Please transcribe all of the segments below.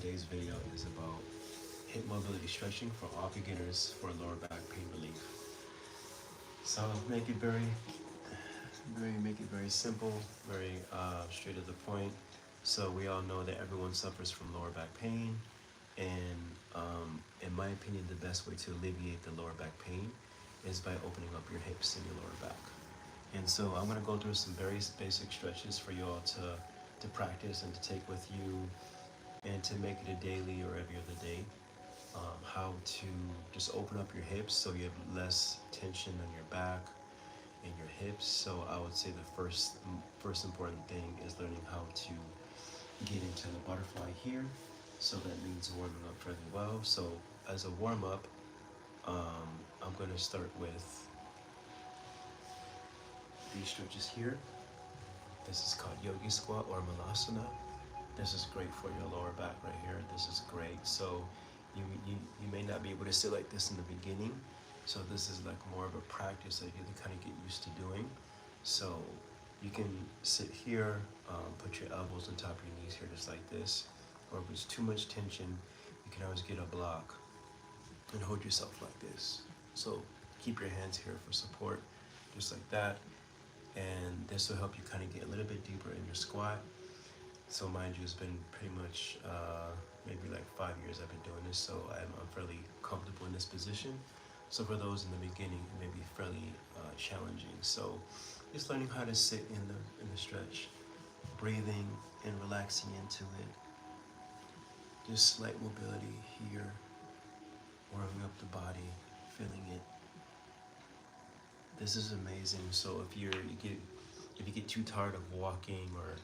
today's video is about hip mobility stretching for all beginners for lower back pain relief. So make it very simple, very straight to the point. So we all know that everyone suffers from lower back pain, and in my opinion, the best way to alleviate the lower back pain is by opening up your hips and your lower back. And so I'm gonna go through some very basic stretches for you all to practice and to take with you and to make it a daily or every other day. How to just open up your hips so you have less tension on your back and your hips. So I would say the first important thing is learning how to get into the butterfly here. So that means warming up fairly well. So as a warm up, I'm going to start with these stretches here. This is called yogi squat or malasana. This is great for your lower back right here. This is great. So you may not be able to sit like this in the beginning. So this is like more of a practice that you can kind of get used to doing. So you can sit here, put your elbows on top of your knees here just like this. Or if it's too much tension, you can always get a block and hold yourself like this. So keep your hands here for support, just like that. And this will help you kind of get a little bit deeper in your squat. So mind you, it's been pretty much maybe like 5 years I've been doing this, so I'm fairly comfortable in this position. So for those in the beginning, it may be fairly challenging. So just learning how to sit in the stretch, breathing and relaxing into it. Just slight mobility here, warming up the body, feeling it. This is amazing. So if you get too tired of walking, or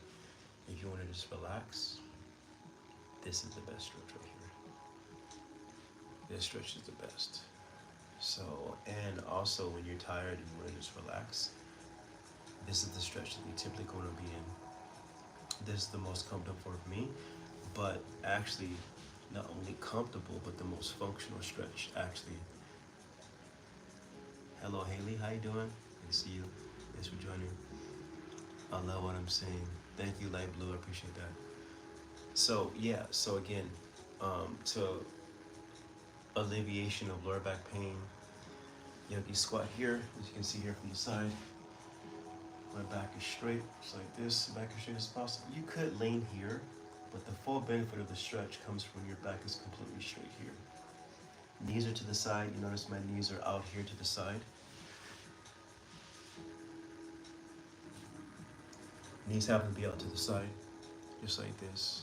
if you want to just relax, this is the best stretch right here. This stretch is the best. So, and also when you're tired and you want to just relax, this is the stretch that you typically going to be in. This is the most comfortable for me, but actually not only comfortable, but the most functional stretch actually. Hello Haley, how you doing? Good to see you. Thanks for joining. I love what I'm saying. Thank you, Light Blue, I appreciate that. So yeah, so again, to alleviation of lower back pain, yogi squat here, as you can see here from the side. My back is straight, just like this, back as straight as possible. You could lean here, but the full benefit of the stretch comes from your back is completely straight here. Knees are to the side. You notice my knees are out here to the side. Knees happen to be out to the side, just like this.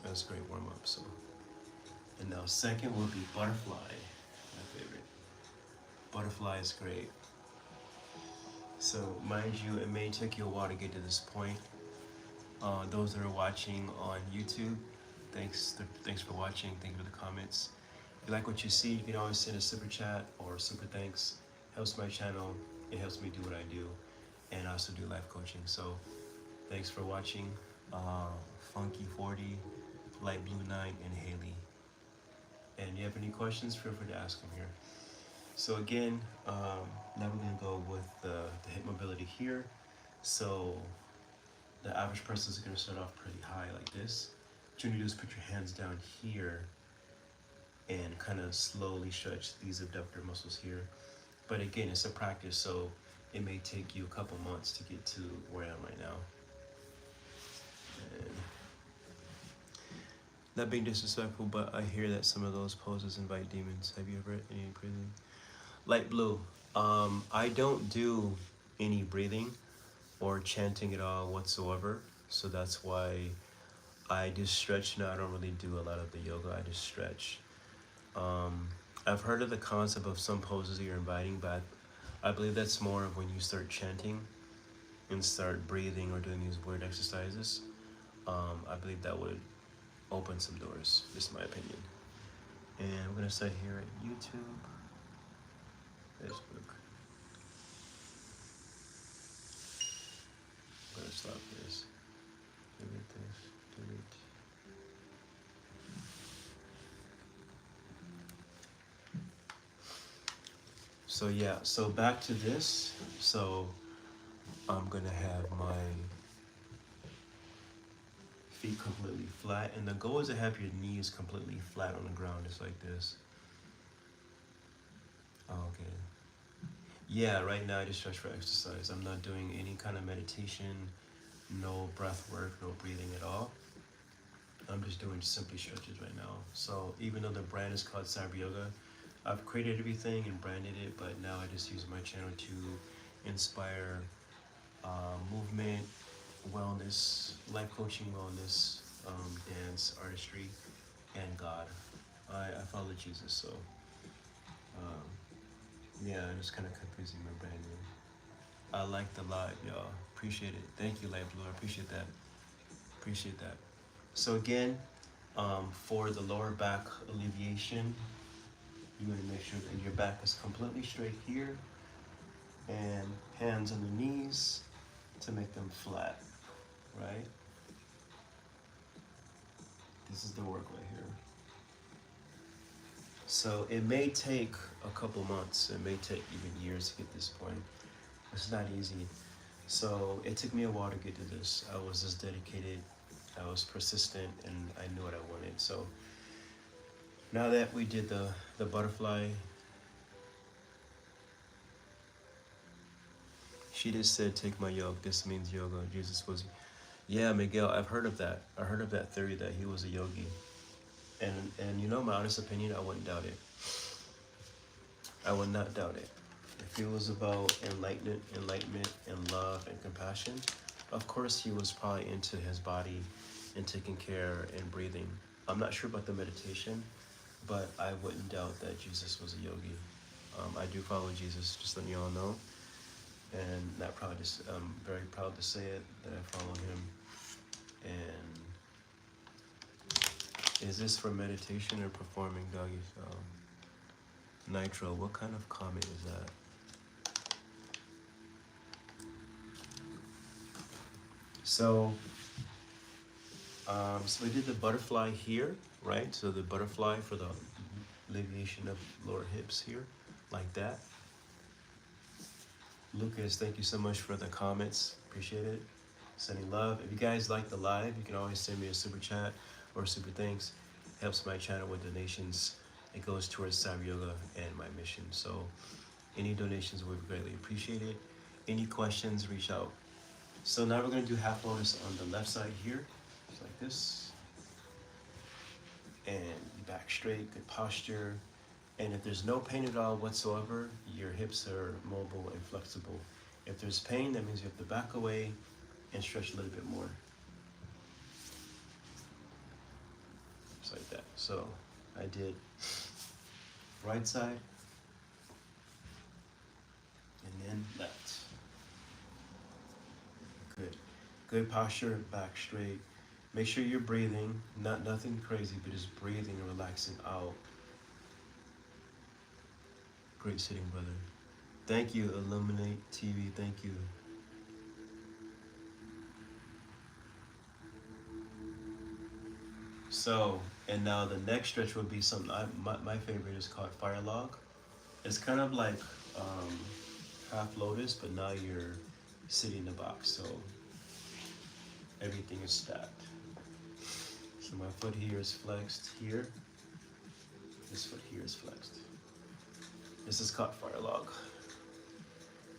That's a great warm up. So, and now second would be butterfly, my favorite. Butterfly is great. So mind you, it may take you a while to get to this point. Those that are watching on YouTube, thanks for watching. Thank you for the comments. If you like what you see, you can always send a super chat or super thanks. Helps my channel. It helps me do what I do, and I also do life coaching. So thanks for watching. Funky 40, Light Blue 9, and Haley. And if you have any questions, feel free to ask them here. So again, now we're gonna go with the hip mobility here. So the average person is gonna start off pretty high like this. What you need to do is put your hands down here and kind of slowly stretch these abductor muscles here. But again, it's a practice, so it may take you a couple months to get to where I am right now. And not being disrespectful, but I hear that some of those poses invite demons. Have you ever had any breathing? Light Blue, I don't do any breathing or chanting at all whatsoever. So that's why I just stretch now. I don't really do a lot of the yoga, I just stretch. I've heard of the concept of some poses you're inviting, but I believe that's more of when you start chanting and start breathing or doing these weird exercises. I believe that would open some doors, just my opinion. And we're gonna start here at YouTube, Facebook. I'm gonna stop this. Delete this. Delete. So yeah, so back to this. So I'm gonna have my feet completely flat. And the goal is to have your knees completely flat on the ground, just like this. Oh, okay. Yeah, right now I just stretch for exercise. I'm not doing any kind of meditation, no breath work, no breathing at all. I'm just doing simply stretches right now. So even though the brand is called Cyberyoga, I've created everything and branded it, but now I just use my channel to inspire movement, wellness, life coaching, wellness, dance, artistry, and God. I follow Jesus, so um, yeah, I'm just kind of confusing my brand name. I like the live, y'all. Appreciate it. Thank you, Light Blue. I appreciate that. Appreciate that. So again, for the lower back alleviation, you want to make sure that your back is completely straight here, and hands on the knees to make them flat, right? This is the work right here. So it may take a couple months, it may take even years to get this point. It's not easy. So it took me a while to get to this. I was just dedicated, I was persistent, and I knew what I wanted. So now that we did the butterfly, she just said, take my yoke. This means yoga. Jesus was, yeah, Miguel, I've heard of that. I heard of that theory that he was a yogi. And you know, my honest opinion, I wouldn't doubt it. I would not doubt it. If it was about enlightenment, and love and compassion, of course he was probably into his body and taking care and breathing. I'm not sure about the meditation, but I wouldn't doubt that Jesus was a yogi. I do follow Jesus, just letting you all know, and not proud to, I'm very proud to say it that I follow him. And is this for meditation or performing doggy style? Nitro, what kind of comment is that? So, so we did the butterfly here, right? So the butterfly for the alleviation of lower hips here, like that. Lucas, thank you so much for the comments. Appreciate it. Sending love. If you guys like the live, you can always send me a super chat or super thanks. Helps my channel with donations. It goes towards Cyberyoga and my mission. So any donations would be greatly appreciated. Any questions, reach out. So now we're going to do half lotus on the left side here, just like this. And back straight, good posture. And if there's no pain at all whatsoever, your hips are mobile and flexible. If there's pain, that means you have to back away and stretch a little bit more. Just like that. So I did right side and then left. Good. Good posture, back straight. Make sure you're breathing, nothing crazy, but just breathing and relaxing out. Great sitting, brother. Thank you, Illuminate TV. Thank you. So, and now the next stretch would be something, my favorite is called Fire Log. It's kind of like half lotus, but now you're sitting in the box, so everything is stacked. So my foot here is flexed here. This foot here is flexed. This is called Fire Log.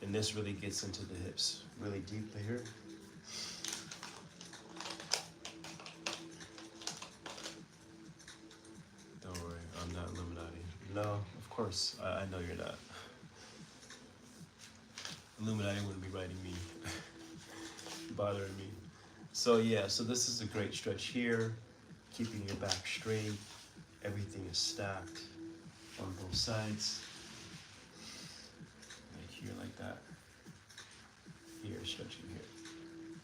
And this really gets into the hips, really deep here. Don't worry, I'm not Illuminati. No, of course, I know you're not. Illuminati wouldn't be writing me, bothering me. So yeah, so this is a great stretch here, keeping your back straight. Everything is stacked on both sides. Like here, like that. Here, stretching here.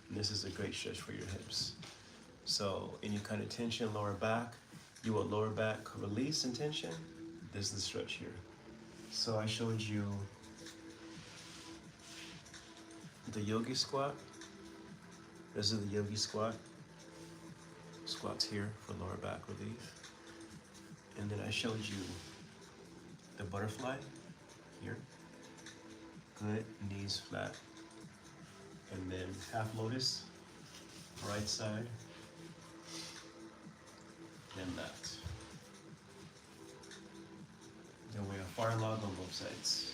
And this is a great stretch for your hips. So any kind of tension, lower back, you want lower back release and tension, this is the stretch here. So I showed you the yogi squat. This is the yogi squat. Squats here for lower back relief. And then I showed you the butterfly here. Good, knees flat. And then half lotus, right side. that. Then we have fire log on both sides.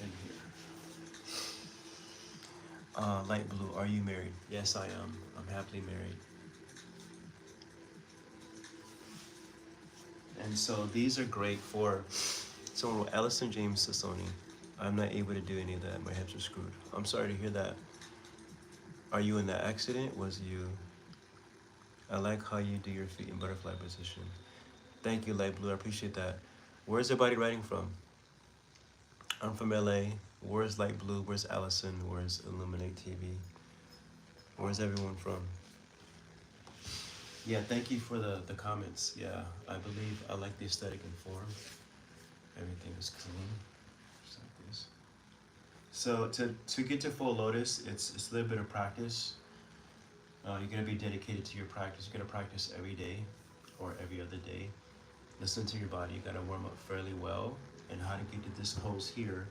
And here. Light blue, are you married? Yes, I am. I'm happily married. And so these are great for someone with Allison James Sassoni. I'm not able to do any of that. My hips are screwed. I'm sorry to hear that. Are you in that accident? Was you? I like how you do your feet in butterfly position. Thank you, Light Blue. I appreciate that. Where's everybody writing from? I'm from LA. Where's Light Blue? Where's Allison? Where's Illuminate TV? Where's everyone from? Yeah, thank you for the comments. Yeah, I believe I like the aesthetic and form. Everything is clean. Just like this. So to get to full lotus, it's a little bit of practice. You're gonna be dedicated to your practice. You're gonna practice every day or every other day. Listen to your body. You gotta warm up fairly well. And how to get to this pose here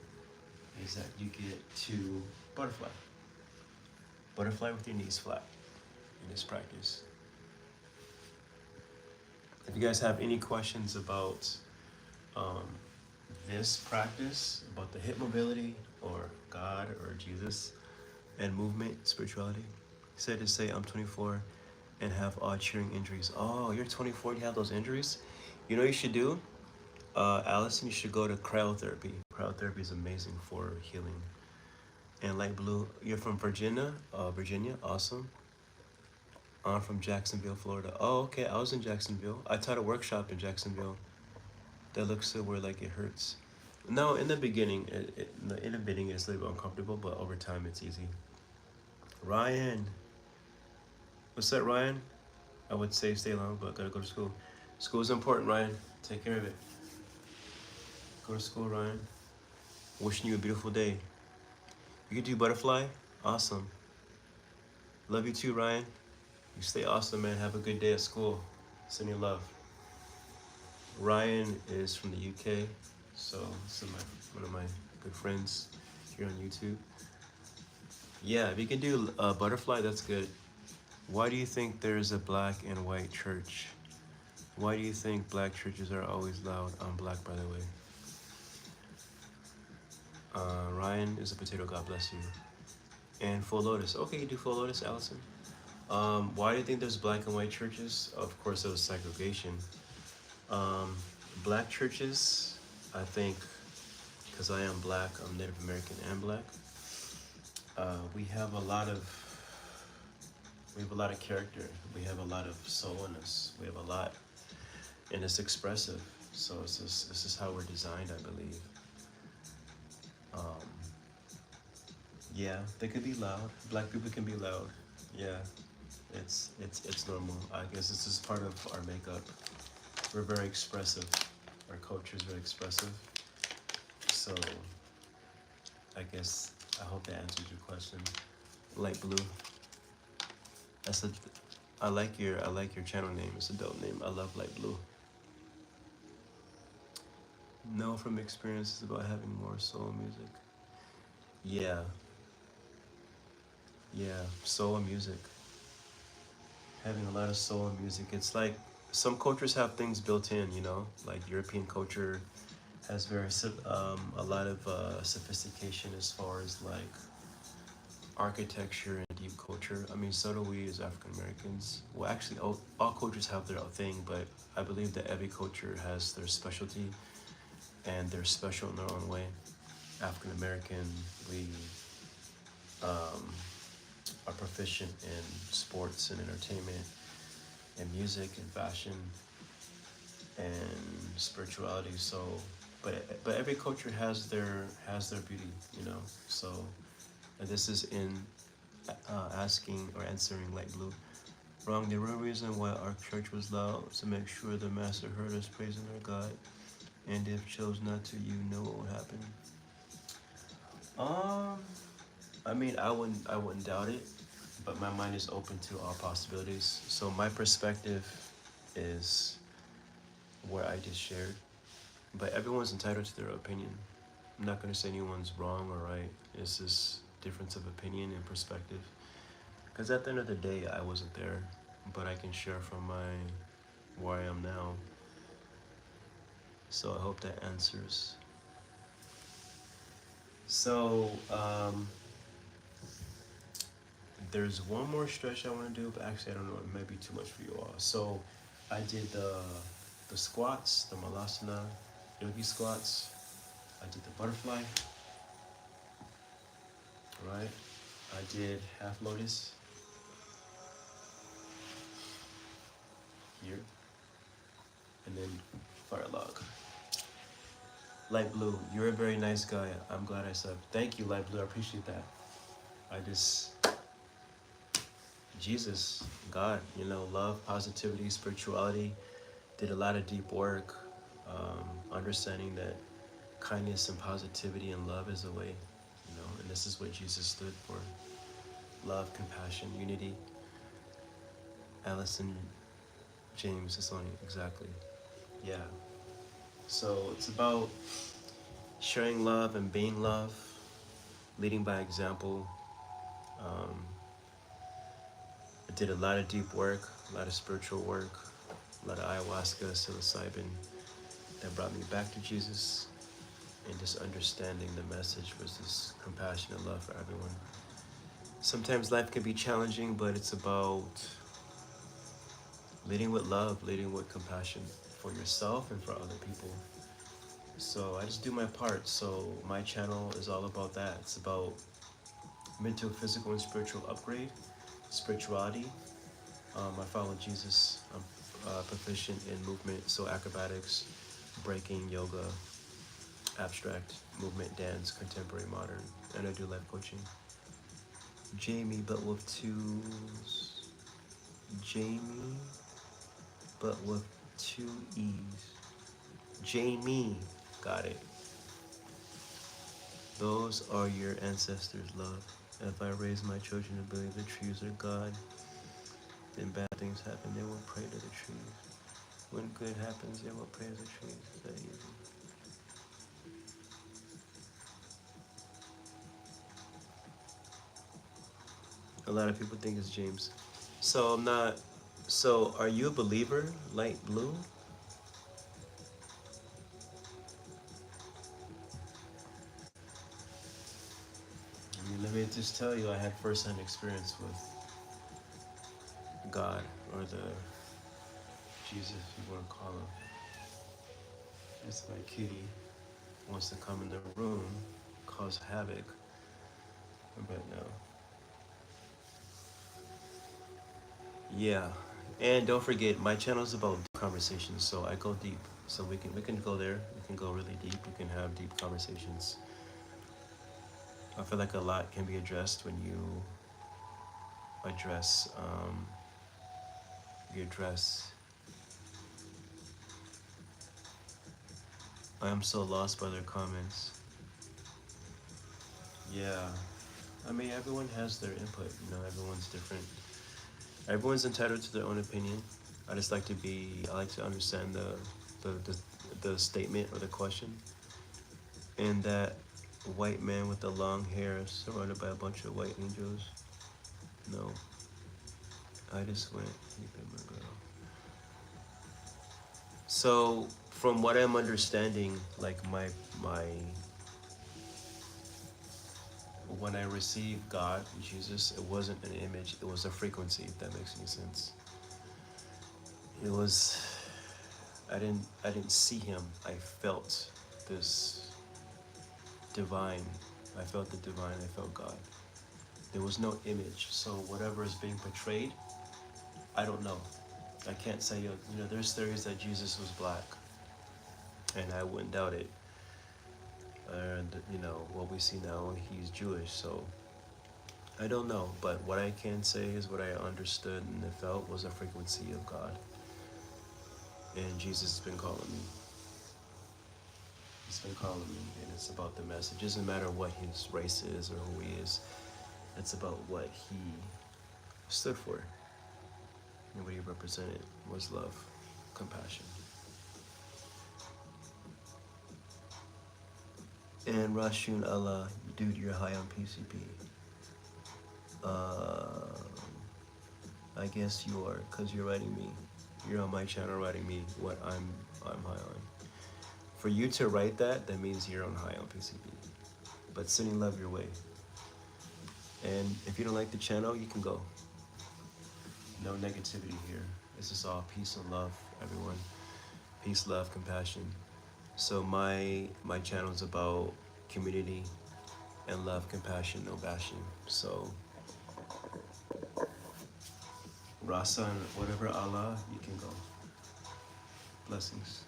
is that you get to butterfly. Butterfly with your knees flat in this practice. If you guys have any questions about this practice, about the hip mobility or God or Jesus and movement, spirituality, said to say I'm 24 and have odd cheering injuries. Oh, you're 24 and you have those injuries? You know what you should do? Allison, you should go to cryotherapy. Cryotherapy is amazing for healing. And Light Blue, you're from Virginia? Virginia, awesome. I'm from Jacksonville, Florida. Oh, okay, I was in Jacksonville. I taught a workshop in Jacksonville. That looks so where like it hurts. No, in the beginning, in the beginning it's a little bit uncomfortable, but over time it's easy. Ryan, what's up, Ryan? I would say stay long, but gotta go to school. School is important, Ryan. Take care of it. Go to school, Ryan. Wishing you a beautiful day. You can do butterfly? Awesome. Love you too, Ryan. You stay awesome, man. Have a good day at school. Send you love. Ryan is from the UK, so this is one of my good friends here on YouTube. Yeah, if you can do butterfly, that's good. Why do you think there's a black and white church? Why do you think black churches are always loud? I'm black, by the way. Ryan is a potato, God bless you. And full lotus. Okay, you do full lotus, Allison. Why do you think there's black and white churches? Of course, it was segregation. Black churches, I think, because I am black, I'm Native American and black. We have a lot of character. We have a lot of soul in us. We have a lot, and it's expressive. So this is how we're designed, I believe. Yeah, they could be loud. Black people can be loud. Yeah, it's normal. I guess this is part of our makeup. We're very expressive. Our culture is very expressive. So I hope that answers your question. Light blue. I like your channel name. It's a dope name. I love light blue. Know from experiences about having more soul music. Yeah, soul music. Having a lot of soul music. It's like some cultures have things built in, you know, like European culture has a lot of sophistication as far as like architecture and deep culture. I mean, so do we as African Americans. Well, actually, all cultures have their own thing, but I believe that every culture has their specialty and they're special in their own way. African American, we are proficient in sports and entertainment and music and fashion and spirituality. So, but every culture has their beauty, you know. So, and this is in asking or answering Light Blue. Wrong. The real reason why our church was loud to make sure the master heard us praising our God, and if chose not to, you know what would happen. I mean, I wouldn't doubt it, but my mind is open to all possibilities. So my perspective is what I just shared, but everyone's entitled to their opinion. I'm not going to say anyone's wrong or right. It's just difference of opinion and perspective. Because at the end of the day, I wasn't there, but I can share from where I am now. So I hope that answers. So there's one more stretch I want to do, but actually I don't know, it might be too much for you all. So I did the squats, the malasana, yogi squats. I did the butterfly, right? I did half lotus here, and then fire log. Light blue, you're a very nice guy. I'm glad I said thank you, light blue. I appreciate that. I just Jesus, God, love, positivity, spirituality. Did a lot of deep work, understanding that kindness and positivity and love is the way, and this is what Jesus stood for. Love, compassion, unity. Allison James is on exactly. Yeah. So it's about sharing love and being love, leading by example. I did a lot of deep work, a lot of spiritual work, a lot of ayahuasca, psilocybin that brought me back to Jesus, and just understanding the message was this compassion and love for everyone. Sometimes life can be challenging, but it's about leading with love, leading with compassion for yourself and for other people. So I just do my part. So my channel is all about that. It's about mental, physical, and spiritual upgrade, spirituality. I follow Jesus. I'm proficient in movement, so acrobatics, breaking, yoga, abstract, movement, dance, contemporary, modern, and I do life coaching. Jamie, but with two. Jamie, but with two E's. Jamie, got it. Those are your ancestors' love. If I raise my children to believe the trees are God, then bad things happen, they will pray to the trees. When good happens, they will praise the trees. Is that easy? A lot of people think it's James. So I'm not. So are you a believer, light blue? I mean, let me just tell you, I had first-hand experience with God, or the Jesus, if you want to call him. It's my kitty wants to come in the room, cause havoc. But no. Yeah, and don't forget, my channel is about deep conversations, so I go deep. So we can go there. We can go really deep. We can have deep conversations. I feel like a lot can be addressed when you address you address. I am so lost by their comments. Yeah, I mean everyone has their input. Everyone's different. Everyone's entitled to their own opinion. I just like to I like to understand the statement or the question. And that white man with the long hair surrounded by a bunch of white angels. No, I just went deep in my girl. So from what I'm understanding, like my when I received God, Jesus, it wasn't an image, it was a frequency, if that makes any sense. It was I didn't see him. I felt this divine. I felt the divine, I felt God. There was no image. So whatever is being portrayed, I don't know. I can't say, there's theories that Jesus was black, and I wouldn't doubt it. And, what we see now, he's Jewish, so I don't know. But what I can say is what I understood and felt was a frequency of God. And Jesus has been calling me. He's been calling me, and it's about the message. It doesn't matter what his race is or who he is. It's about what he stood for. And what he represented was love, compassion. And Rashun Allah, dude, you're high on PCP. Uh, I guess you are, because you're writing me. You're on my channel writing me what I'm high on. For you to write that, that means you're on high on PCP. But sending love your way. And if you don't like the channel, you can go. No negativity here. This is all peace and love, everyone. Peace, love, compassion. So my channel is about community and love, compassion, no bashing. So Rasa and whatever Allah, you can go. Blessings.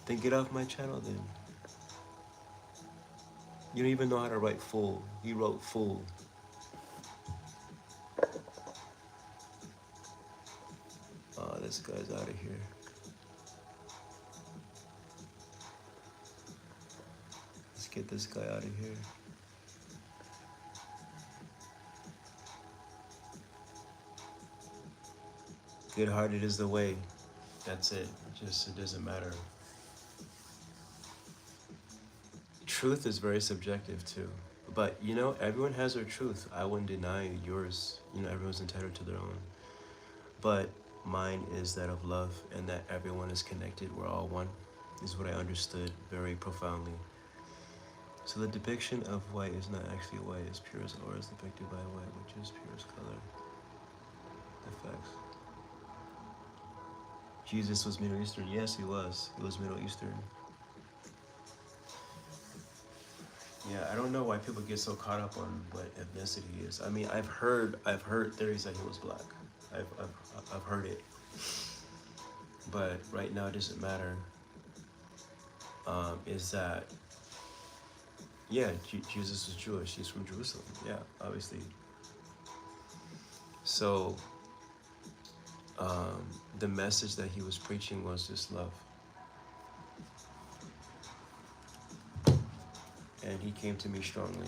Then get off my channel then. You don't even know how to write full. He wrote full. Oh, this guy's out of here. Let's get this guy out of here. Good-hearted is the way. That's it. Just, it doesn't matter. Truth is very subjective too. But, you know, everyone has their truth. I wouldn't deny yours. You know, everyone's entitled to their own. But mine is that of love and that everyone is connected. We're all one, is what I understood very profoundly. So the depiction of white is not actually white. It's pure as aura is depicted by white, which is pure as color. Effects. Jesus was Middle Eastern. Yes, he was. He was Middle Eastern. Yeah, I don't know why people get so caught up on what ethnicity is. I mean, I've heard theories that he was black. I've heard it, but right now it doesn't matter. Is that yeah? Jesus was Jewish. He's from Jerusalem. Yeah, obviously. So the message that he was preaching was just love. And he came to me strongly.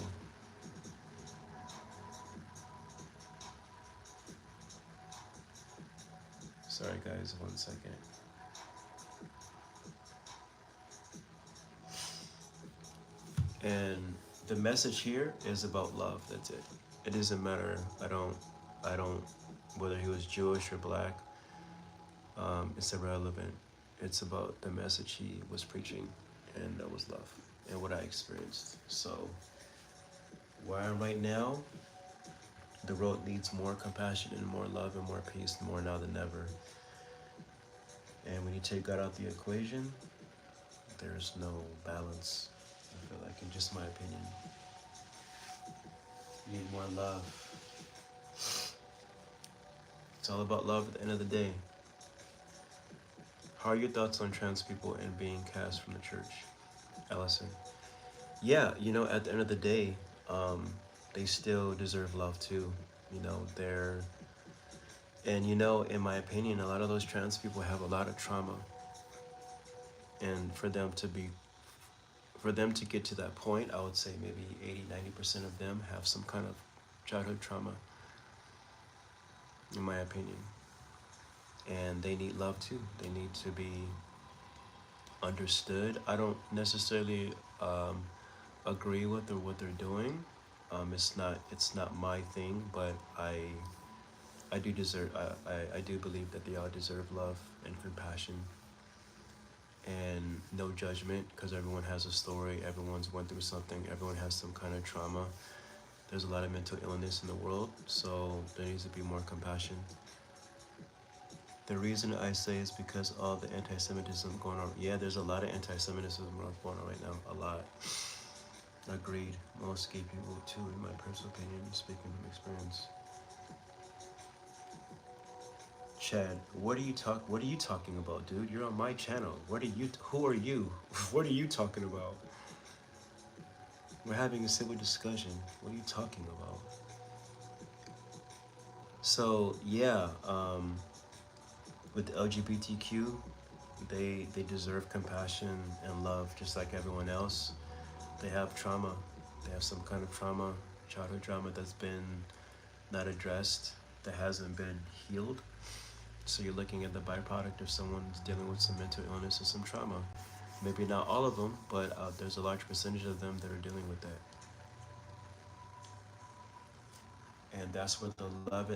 Sorry guys, 1 second. And the message here is about love, that's it. It doesn't matter, I don't, whether he was Jewish or black, it's irrelevant. It's about the message he was preaching, and that was love, and what I experienced. So, where I am right now, the world needs more compassion and more love and more peace, more now than ever. And when you take God out the equation, there's no balance, I feel like, in just my opinion. You need more love. It's all about love at the end of the day. How are your thoughts on trans people and being cast from the church, Ellison? Yeah, you know, at the end of the day, they still deserve love too. You know, and you know, in my opinion, a lot of those trans people have a lot of trauma. And for them to get to that point, I would say maybe 80-90% of them have some kind of childhood trauma, in my opinion. And they need love too. They need to be understood. I don't necessarily agree with what they're doing. It's not my thing, but I do believe that they all deserve love and compassion and no judgment, because everyone has a story. Everyone's went through something. Everyone has some kind of trauma. There's a lot of mental illness in the world, so there needs to be more compassion. The reason I say is because all the anti-Semitism going on. Yeah, there's a lot of anti-Semitism going on right now. A lot. Agreed. Most gay people too, in my personal opinion, speaking from experience. Chad, what are you talking about, dude? You're on my channel. Who are you? What are you talking about? We're having a civil discussion. What are you talking about? So, yeah, with the LGBTQ, they deserve compassion and love just like everyone else. They have trauma. They have some kind of trauma, childhood trauma that's been not addressed, that hasn't been healed. So you're looking at the byproduct of someone who's dealing with some mental illness and some trauma. Maybe not all of them, but there's a large percentage of them that are dealing with that. that's where the love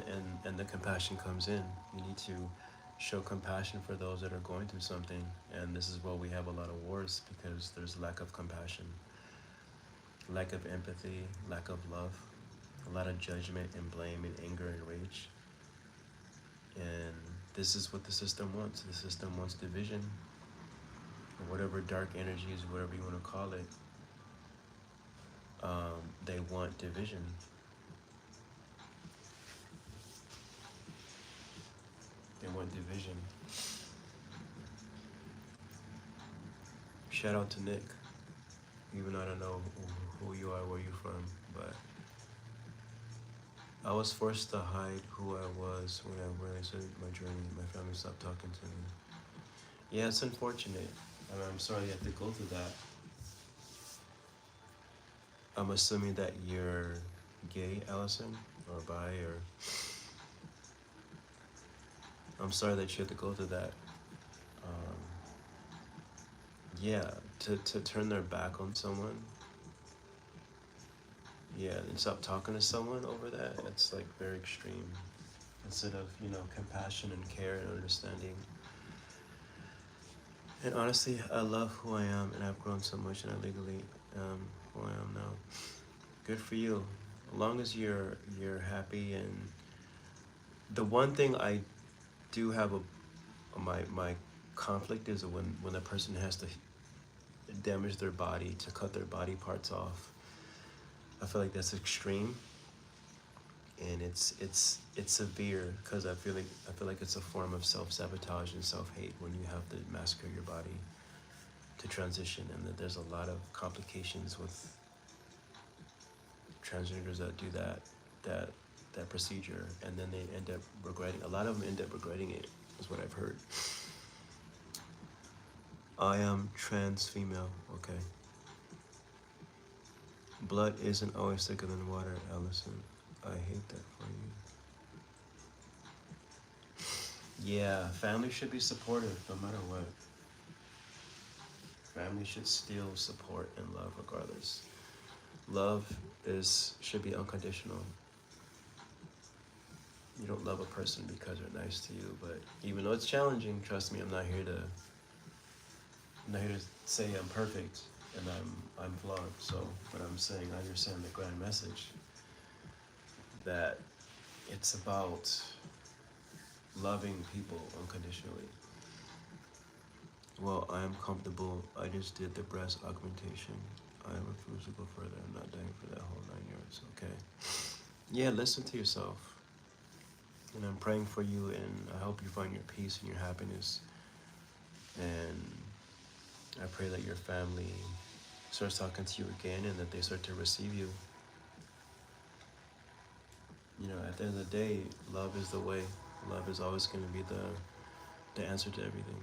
and the compassion comes in. You need to show compassion for those that are going through something. And this is why we have a lot of wars, because there's lack of compassion, lack of empathy, lack of love, a lot of judgment and blame and anger and rage. And this is what the system wants. The system wants division, or whatever dark energies, whatever you want to call it. They want division. They want division. Shout out to Nick, even though I don't know who you are, where you're from, but I was forced to hide who I was when I started my journey. My family stopped talking to me. Yeah, it's unfortunate. I'm sorry you had to go through that. I'm assuming that you're gay, Allison, or bi, or I'm sorry that you had to go through that. Um, yeah, to turn their back on someone, yeah, and stop talking to someone over that, it's like very extreme. Instead of, compassion and care and understanding. And honestly, I love who I am, and I've grown so much, and I legally who I am now. Good for you. As long as you're happy. And the one thing I do have my conflict is when a person has to damage their body, to cut their body parts off. I feel like that's extreme, and it's severe, because I feel like it's a form of self-sabotage and self-hate when you have to massacre your body to transition, and that there's a lot of complications with transgenders that do that procedure, and then they end up regretting. A lot of them end up regretting it, is what I've heard. I am trans female. Okay. Blood isn't always thicker than water, Allison. I hate that for you. Yeah, family should be supportive no matter what. Family should still support and love regardless. Love should be unconditional. You don't love a person because they're nice to you, but even though it's challenging, trust me, I'm not here to say I'm perfect and I'm flawed. So, but I'm saying I understand the grand message that it's about loving people unconditionally. Well, I am comfortable. I just did the breast augmentation. I refuse to go further. I'm not dying for that whole 9 years. Okay. Yeah, listen to yourself. And I'm praying for you, and I hope you find your peace and your happiness. And I pray that your family starts talking to you again, and that they start to receive you. At the end of the day, love is the way. Love is always going to be the answer to everything.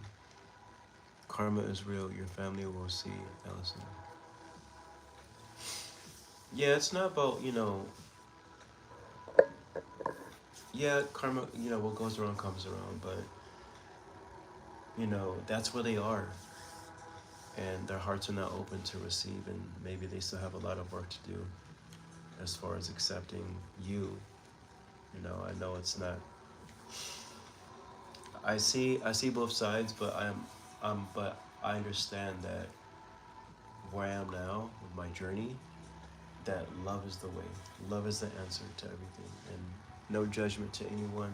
Karma is real. Your family will see, Allison. Yeah, it's not about, yeah, karma, what goes around comes around, but, that's where they are. And their hearts are not open to receive, and maybe they still have a lot of work to do as far as accepting you. I know it's not. I see both sides, but but I understand that where I am now with my journey, that love is the way. Love is the answer to everything, and no judgment to anyone.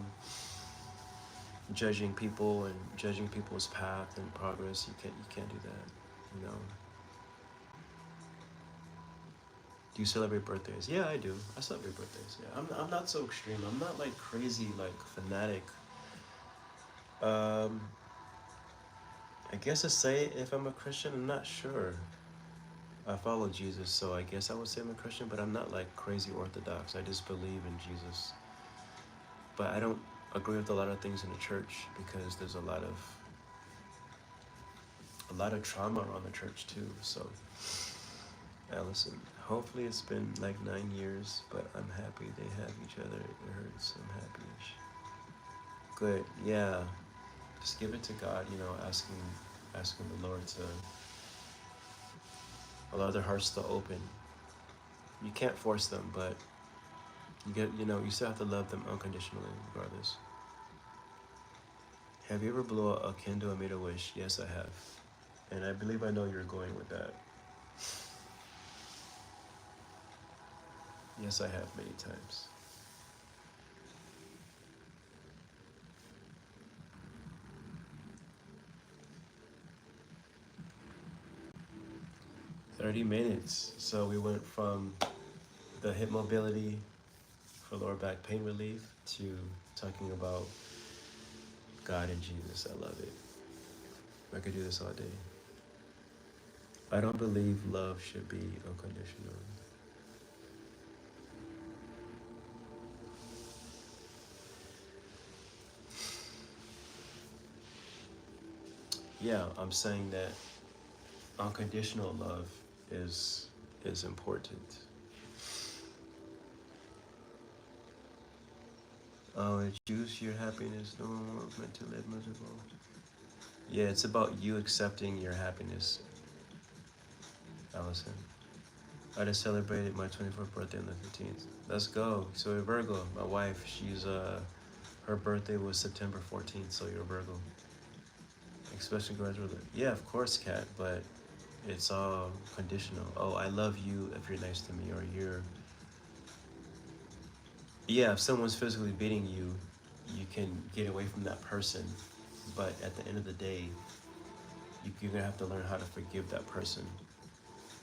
Judging people and judging people's path and progress, you can't do that. Do you celebrate birthdays? Yeah, I do. I celebrate birthdays. Yeah, I'm not so extreme. I'm not like crazy, like fanatic. I guess to say if I'm a Christian, I'm not sure. I follow Jesus, so I guess I would say I'm a Christian, but I'm not like crazy orthodox. I just believe in Jesus. But I don't agree with a lot of things in the church, because there's a lot of trauma around the church too. So, Allison, hopefully it's been like 9 years, but I'm happy they have each other. It hurts. I'm happy-ish. Good. Yeah. Just give it to God. Asking the Lord to allow their hearts to open. You can't force them, but You still have to love them unconditionally, regardless. Have you ever blew out a candle and made a wish? Yes, I have. And I believe I know you're going with that. Yes, I have many times. 30 minutes. So we went from the hip mobility for lower back pain relief to talking about God and Jesus. I love it. I could do this all day. I don't believe love should be unconditional. Yeah, I'm saying that unconditional love is is important. Oh, it choose your happiness. No one was meant to live miserable. Yeah, it's about you accepting your happiness, Allison. I just celebrated my 24th birthday on the 15th. Let's go. So you're Virgo. My wife, her birthday was September 14th, so you're Virgo. Especially gradually. Yeah, of course, Kat, but it's all conditional. Oh, I love you if you're nice to me, or yeah, if someone's physically beating you, you can get away from that person. But at the end of the day, you're gonna have to learn how to forgive that person,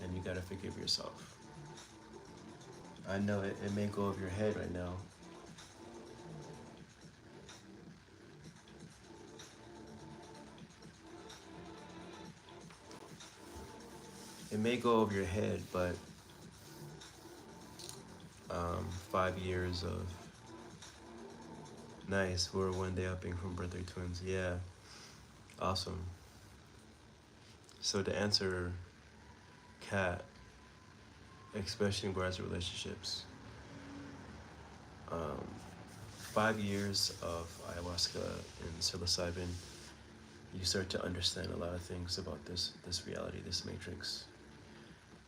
and you gotta forgive yourself. I know it may go over your head right now. It may go over your head, but 5 years of nice. We're one day up being from birthday twins. Yeah, awesome. So to answer Kat, especially in regards to relationships, um, 5 years of ayahuasca and psilocybin, you start to understand a lot of things about this reality, this matrix.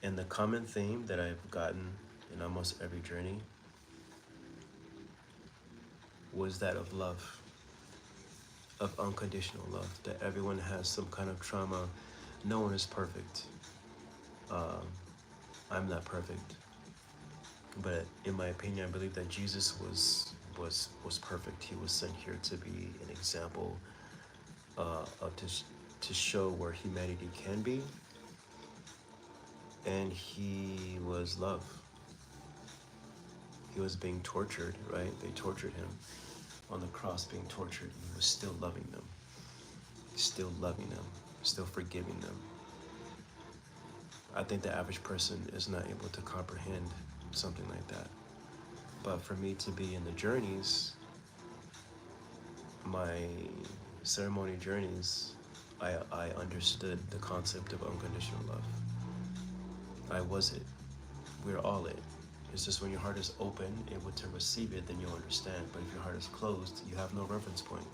And the common theme that I've gotten in almost every journey was that of love, of unconditional love, that everyone has some kind of trauma. No one is perfect. Um, I'm not perfect. But in my opinion, I believe that Jesus was perfect. He was sent here to be an example to show where humanity can be, and he was love. He was being tortured, right? They tortured him on the cross, being tortured. He was still loving them, still forgiving them. I think the average person is not able to comprehend something like that. But for me to be in the journeys, my ceremony journeys, I understood the concept of unconditional love. I was it. We're all it. It's just when your heart is open, able to receive it, then you'll understand. But if your heart is closed, you have no reference point.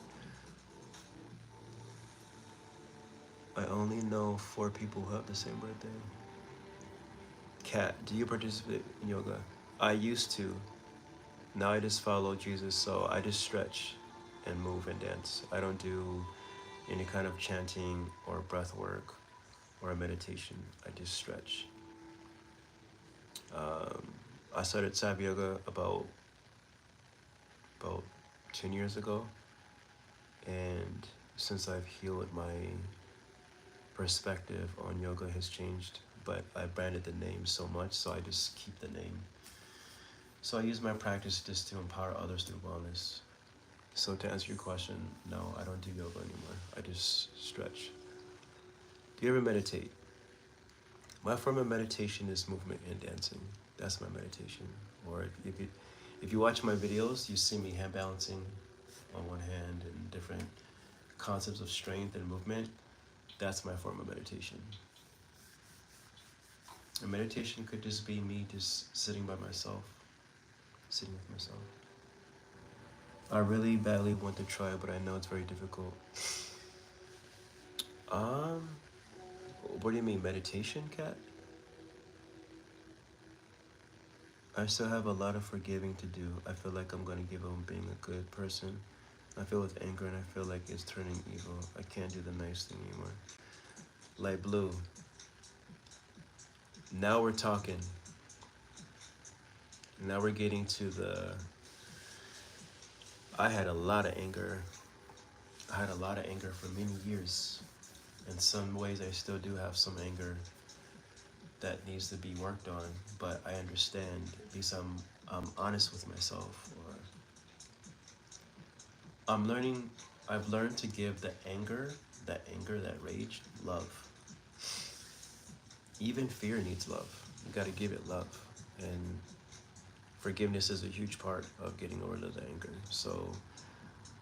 I only know 4 people who have the same birthday. Kat, do you participate in yoga? I used to. Now I just follow Jesus, so I just stretch and move and dance. I don't do any kind of chanting or breath work or a meditation. I just stretch. Um, I started Cyberyoga about 10 years ago, and since I've healed, my perspective on yoga has changed. But I branded the name so much, so I just keep the name. So I use my practice just to empower others through wellness. So to answer your question, no, I don't do yoga anymore. I just stretch. Do you ever meditate? My form of meditation is movement and dancing. That's my meditation. Or if you watch my videos, you see me hand balancing on one hand and different concepts of strength and movement. That's my form of meditation. And meditation could just be me just sitting by myself, sitting with myself. I really badly want to try, but I know it's very difficult. Um, what do you mean, meditation, Kat? I still have a lot of forgiving to do. I feel like I'm gonna give up on being a good person. I feel with anger and I feel like it's turning evil. I can't do the nice thing anymore. Light blue. Now we're talking. Now we're getting to the. I had a lot of anger. I had a lot of anger for many years. In some ways, I still do have some anger that needs to be worked on, but I understand. At least I'm honest with myself. Or I'm learning. I've learned to give the anger, that rage, love. Even fear needs love. You got to give it love, and forgiveness is a huge part of getting over the anger. So,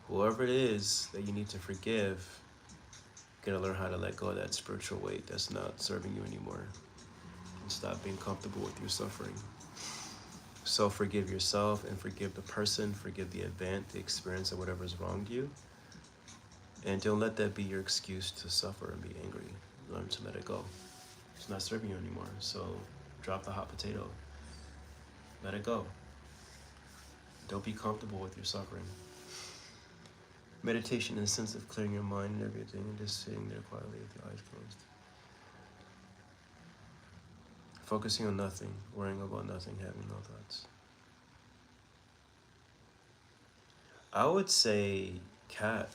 whoever it is that you need to forgive, you gotta learn how to let go of that spiritual weight that's not serving you anymore, and stop being comfortable with your suffering. So forgive yourself and forgive the person, forgive the event, the experience, or whatever's wronged you. And don't let that be your excuse to suffer and be angry. Learn to let it go. It's not serving you anymore. So drop the hot potato. Let it go. Don't be comfortable with your suffering. Meditation in the sense of clearing your mind and everything and just sitting there quietly with your eyes closed. Focusing on nothing, worrying about nothing, having no thoughts. I would say cat.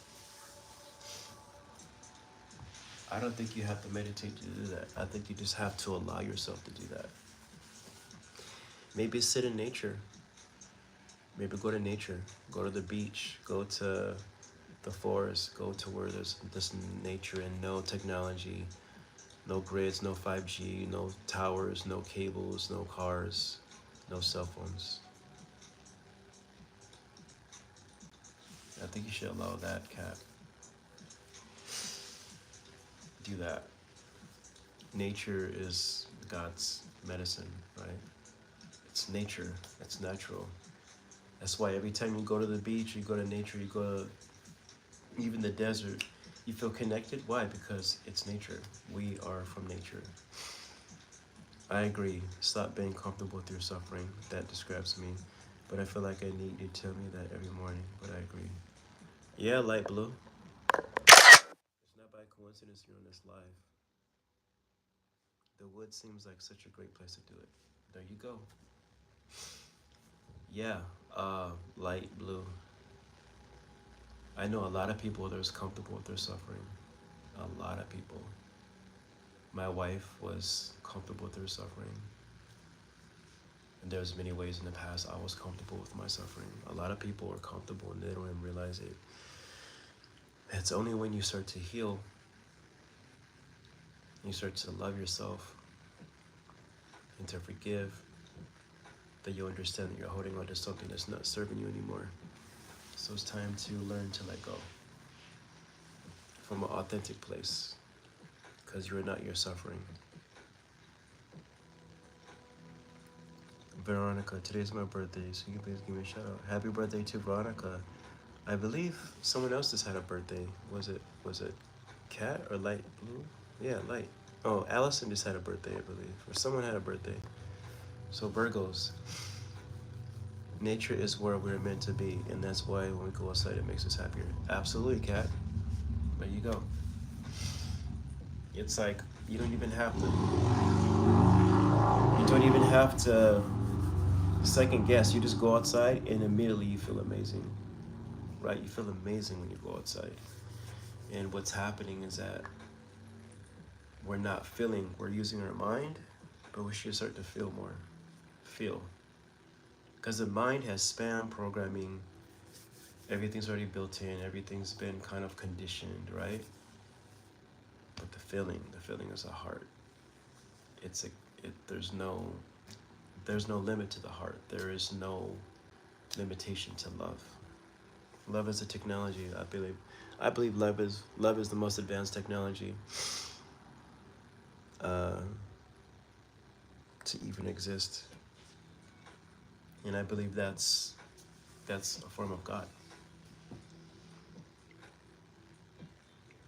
I don't think you have to meditate to do that. I think you just have to allow yourself to do that. Maybe sit in nature. Maybe go to nature. Go to the beach. Go to the forest. Go to where there's just nature and no technology, no grids, no 5G, no towers, no cables, no cars, no cell phones. I think you should allow that, cat. Do that. Nature is God's medicine, right? It's nature. It's natural. That's why every time you go to the beach, you go to nature, you go to even the desert, you feel connected. Why? Because it's nature. We are from nature. I agree. Stop being comfortable with your suffering. That describes me. But I feel like I need you to tell me that every morning. But I agree. Yeah, light blue. It's not by coincidence you're on this live. The wood seems like such a great place to do it. There you go. Yeah, light blue. I know a lot of people that are comfortable with their suffering. A lot of people. My wife was comfortable with her suffering. And there's many ways in the past I was comfortable with my suffering. A lot of people are comfortable and they don't even realize it. It's only when you start to heal, you start to love yourself and to forgive, that you understand that you're holding on to something that's not serving you anymore. So it's time to learn to let go from an authentic place, because you're not your suffering. Veronica, today's my birthday, so you can please give me a shout out. Happy birthday to Veronica. I believe someone else just had a birthday. Was it Cat or Light Blue? Yeah, Light. Oh, Allison just had a birthday, I believe. Or someone had a birthday. So Virgos, nature is where we're meant to be, and that's why when we go outside it makes us happier. Absolutely, Cat. There you go. It's like you don't even have to second guess. You just go outside and immediately you feel amazing. Right? You feel amazing when you go outside. And what's happening is that we're not feeling, we're using our mind, but we should start to feel more. Feel. Because the mind has spam programming. Everything's already built in, everything's been kind of conditioned, right? But the feeling is a heart. There's no limit to the heart. There is no limitation to love. Love is a technology, I believe. I believe love is the most advanced technology to even exist. And I believe that's a form of God.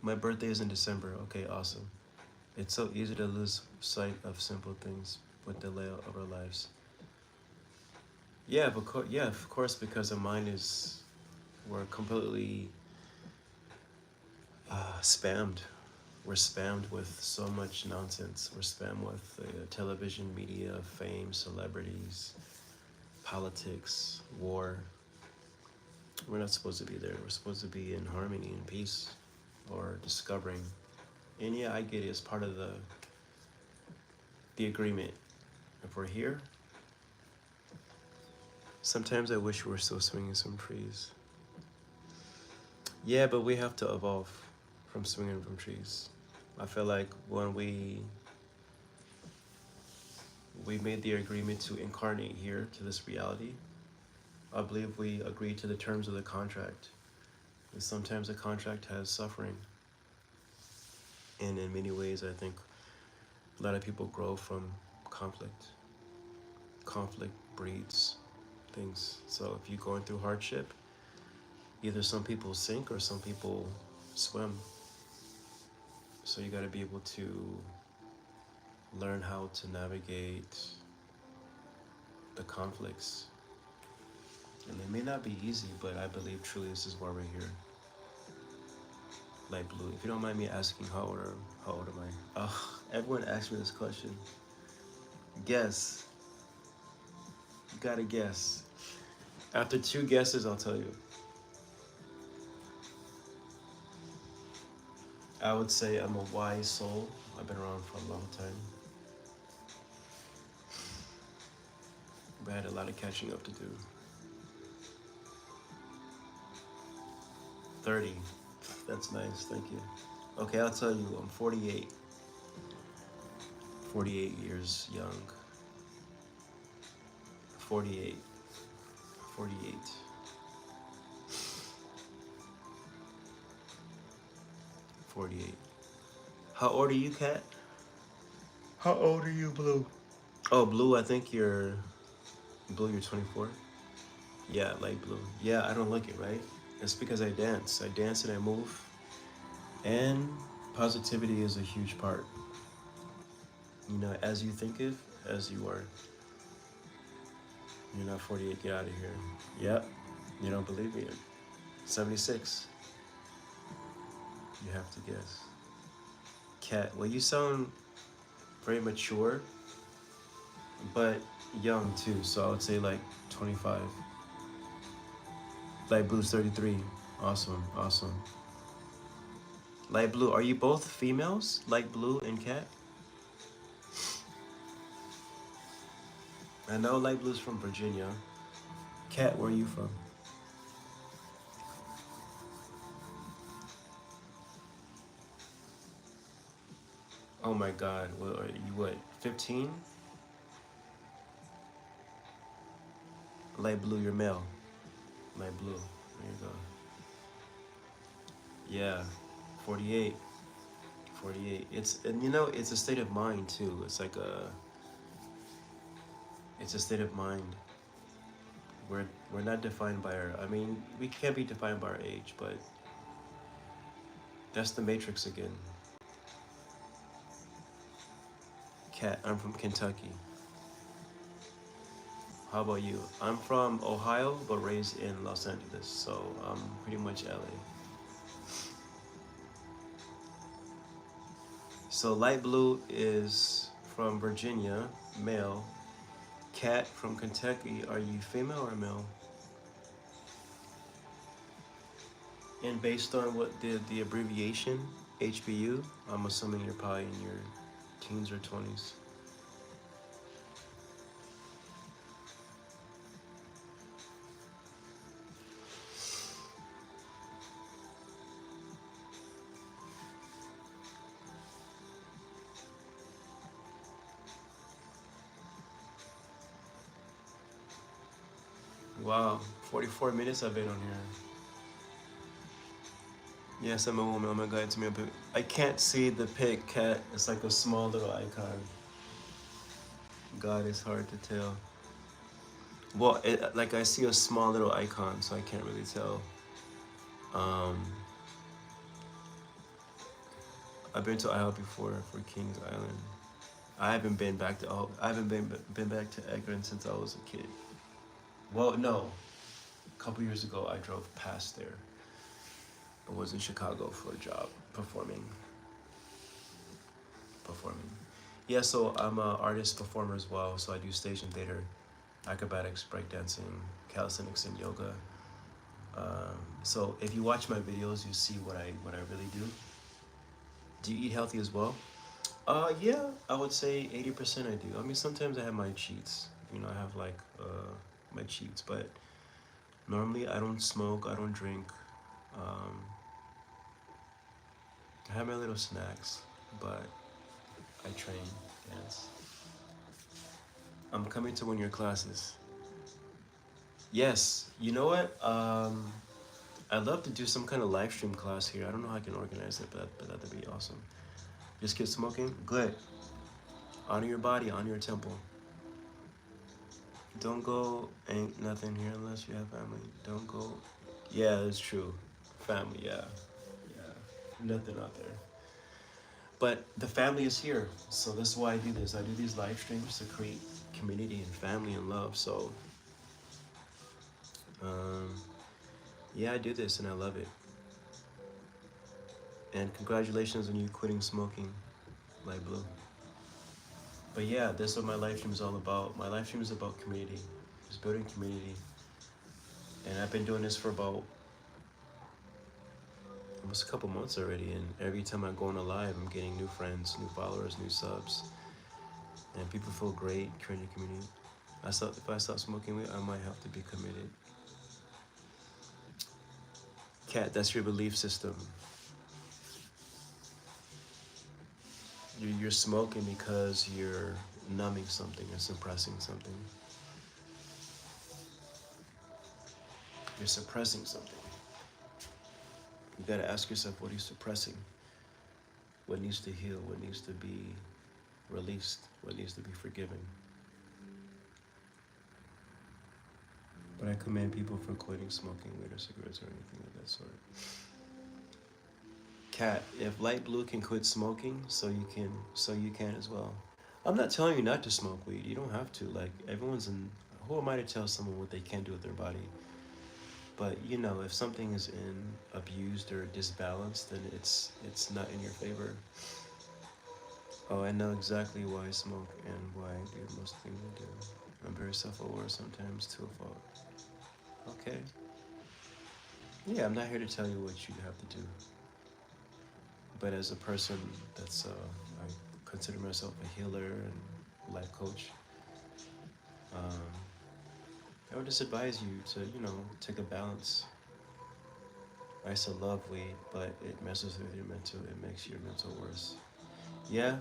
My birthday is in December. Okay, awesome. It's so easy to lose sight of simple things with the layout of our lives. Yeah, yeah, of course, because the mind is, we're completely spammed. We're spammed with so much nonsense. We're spammed with television, media, fame, celebrities, politics, war. We're not supposed to be there. We're supposed to be in harmony and peace, or discovering. And yeah, I get it. It's part of the agreement. If we're here, sometimes I wish we were still swinging some trees. Yeah, but we have to evolve from swinging from trees. I feel like when we made the agreement to incarnate here to this reality, I believe we agreed to the terms of the contract. And sometimes a contract has suffering. And in many ways, I think a lot of people grow from conflict. Conflict breeds things. So if you're going through hardship, either some people sink or some people swim. So you got to be able to learn how to navigate the conflicts. And they may not be easy, but I believe truly this is why we're here. Light blue. If you don't mind me asking, how old am I? Everyone asks me this question. Guess. You gotta guess. After 2 guesses, I'll tell you. I would say I'm a wise soul. I've been around for a long time. But I had a lot of catching up to do. 30. That's nice, thank you. Okay, I'll tell you, I'm 48. 48 years young. 48. 48. 48. How old are you, Kat? How old are you, Blue? Oh, Blue, I think you're... Blue, you're 24? Yeah, light blue. Yeah, I don't look it, right? It's because I dance. I dance and I move. And positivity is a huge part. You know, as you think of, as you are. You're not 48, get out of here. Yep, you don't believe me. 76. You have to guess. Cat, well, you sound very mature, but young too, so I would say like 25. Light blue's 33. Awesome, awesome. Light blue, are you both females? Light blue and Cat? I know light blue's from Virginia. Cat, where are you from? Oh my god, what are you, what, 15? Light blue, you're male. Light blue, there you go. Yeah, 48. 48. It's, and you know, it's a state of mind too. It's a state of mind. We're not defined by our, I mean, we can't be defined by our age, but that's the matrix again. Cat, I'm from Kentucky. How about you? I'm from Ohio, but raised in Los Angeles, so I'm pretty much LA. So light blue is from Virginia, male. Cat from Kentucky, are you female or male? And based on what the abbreviation, HBU, I'm assuming you're probably in your teens or 20s. Wow, 44 minutes I've been on here. Yes, I'm a woman. Oh my god, it's me. I can't see the pic, Cat. It's like a small little icon. God, it's hard to tell. Well, like I see a small little icon, so I can't really tell. Um, I've been to Isle before for Kings Island. I haven't been back to back to Akron since I was a kid. Well, no. A couple years ago, I drove past there. I was in Chicago for a job, performing. Yeah, so I'm an artist performer as well. So I do stage and theater, acrobatics, breakdancing, calisthenics, and yoga. So if you watch my videos, you see what I really do. Do you eat healthy as well? Yeah, I would say 80% I do. I mean, sometimes I have my cheats. I have like my cheats, but normally I don't smoke, I don't drink. Um, I have my little snacks, but I train, dance. I'm coming to one of your classes. Yes, you know what? I'd love to do some kind of live stream class here. I don't know how I can organize it, but that'd be awesome. Just keep smoking? Good. Honor your body, honor your temple. Don't go, ain't nothing here unless you have family. Don't go. Yeah, it's true. Family, yeah. Yeah. Nothing out there. But the family is here. So that's why I do this. I do these live streams to create community and family and love. So, um, yeah, I do this and I love it. And congratulations on you quitting smoking, Light Blue. But yeah, that's what my live stream is all about. My live stream is about community, just building community. And I've been doing this for about almost a couple months already. And every time I go on a live, I'm getting new friends, new followers, new subs. And people feel great creating a community. If I stop smoking weed, I might have to be committed. Cat, that's your belief system. You're smoking because you're numbing something or suppressing something. You're suppressing something. You gotta ask yourself, what are you suppressing? What needs to heal? What needs to be released? What needs to be forgiven? But I commend people for quitting smoking weed or cigarettes or anything of that sort. Cat, if Light Blue can quit smoking, so you can as well. I'm not telling you not to smoke weed. You don't have to. Like everyone's in. Who am I to tell someone what they can do with their body? But if something is abused or disbalanced, then it's not in your favor. Oh, I know exactly why I smoke and why I do most things I do. I'm very self-aware sometimes to a fault. Okay. Yeah, I'm not here to tell you what you have to do. But as a person I consider myself a healer and life coach. Um, I would just advise you to, take a balance. I used to love weed, but it messes with your mental. It makes your mental worse. Yeah,